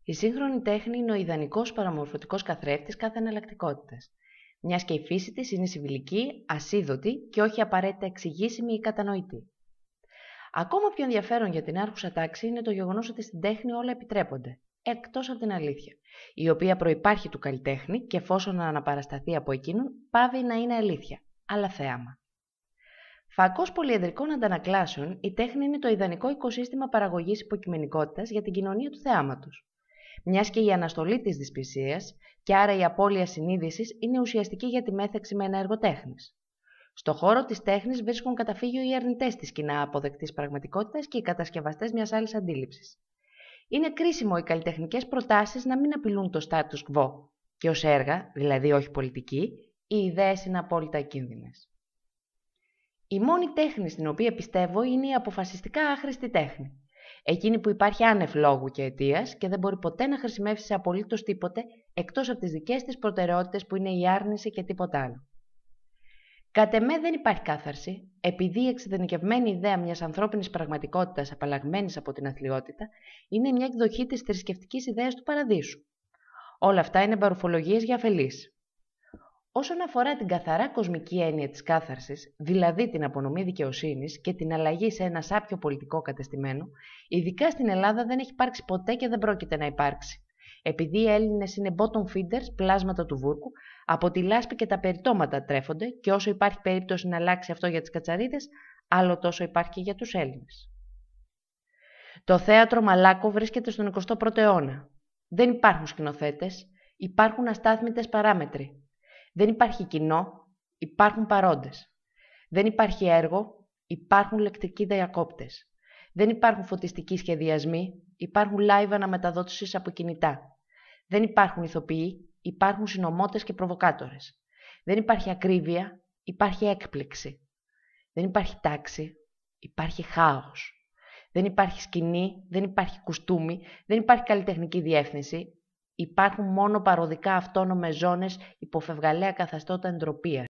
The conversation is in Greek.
Η σύγχρονη τέχνη είναι ο ιδανικός παραμορφωτικός καθρέφτης κάθε εναλλακτικότητας, μιας και η φύση της είναι συμβιλική, ασίδωτη και όχι απαραίτητα εξηγήσιμη ή κατανοητή. Ακόμα πιο ενδιαφέρον για την άρχουσα τάξη είναι το γεγονός ότι στην τέχνη όλα επιτρέπονται, εκτός από την αλήθεια, η οποία προϋπάρχει του καλλιτέχνη και εφόσον αναπαρασταθεί από εκείνον, πάβει να είναι αλήθεια, αλλά θέαμα. Φακός πολυεδρικών αντανακλάσεων, η τέχνη είναι το ιδανικό οικοσύστημα παραγωγής υποκειμενικότητας για την κοινωνία του θεάματος. Μιας και η αναστολή της δυσπλησίας και άρα η απώλεια συνείδησης είναι ουσιαστική για τη μέθεξη με ένα έργο τέχνης. Στο χώρο της τέχνης βρίσκουν καταφύγιο οι αρνητές της κοινά αποδεκτής πραγματικότητας και οι κατασκευαστές μιας άλλης αντίληψης. Είναι κρίσιμο οι καλλιτεχνικές προτάσεις να μην απειλούν το status quo και ως έργα, δηλαδή όχι πολιτική, οι ιδέες είναι απόλυτα ακίνδυνες. Η μόνη τέχνη στην οποία πιστεύω είναι η αποφασιστικά άχρηστη τέχνη. Εκείνη που υπάρχει άνευ λόγου και αιτίας και δεν μπορεί ποτέ να χρησιμεύσει σε απολύτως τίποτε εκτός από τις δικές της προτεραιότητες που είναι η άρνηση και τίποτα άλλο. Κατ' εμέ δεν υπάρχει κάθαρση, επειδή η εξειδανικευμένη ιδέα μιας ανθρώπινης πραγματικότητας απαλλαγμένης από την αθλιότητα είναι μια εκδοχή της θρησκευτικής ιδέας του παραδείσου. Όλα αυτά είναι μπαρουφολογίες για αφελείς. Όσον αφορά την καθαρά κοσμική έννοια της κάθαρσης, δηλαδή την απονομή δικαιοσύνης και την αλλαγή σε ένα σάπιο πολιτικό κατεστημένο, ειδικά στην Ελλάδα δεν έχει υπάρξει ποτέ και δεν πρόκειται να υπάρξει. Επειδή οι Έλληνες είναι bottom feeders, πλάσματα του βούρκου, από τη λάσπη και τα περιτώματα τρέφονται και όσο υπάρχει περίπτωση να αλλάξει αυτό για τις κατσαρίδες, άλλο τόσο υπάρχει και για τους Έλληνες. Το θέατρο μαλάκο βρίσκεται στον 21ο αιώνα. Δεν υπάρχουν σκηνοθέτες, υπάρχουν αστάθμητες παράμετροι. Δεν υπάρχει κοινό, υπάρχουν παρόντες. Δεν υπάρχει έργο, υπάρχουν λεκτικοί διακόπτες. Δεν υπάρχουν φωτιστικοί σχεδιασμοί, υπάρχουν live αναμεταδότησης από κινητά. Δεν υπάρχουν ηθοποιοί, υπάρχουν συνωμότες και προβοκάτορες. Δεν υπάρχει ακρίβεια, υπάρχει έκπληξη. Δεν υπάρχει τάξη, υπάρχει χάος. Δεν υπάρχει σκηνή, δεν υπάρχει κουστούμι, δεν υπάρχει καλλιτεχνική διεύθυνση. Υπάρχουν μόνο παροδικά αυτόνομες ζώνες υποφευγαλαία καθεστώτα εντροπίας.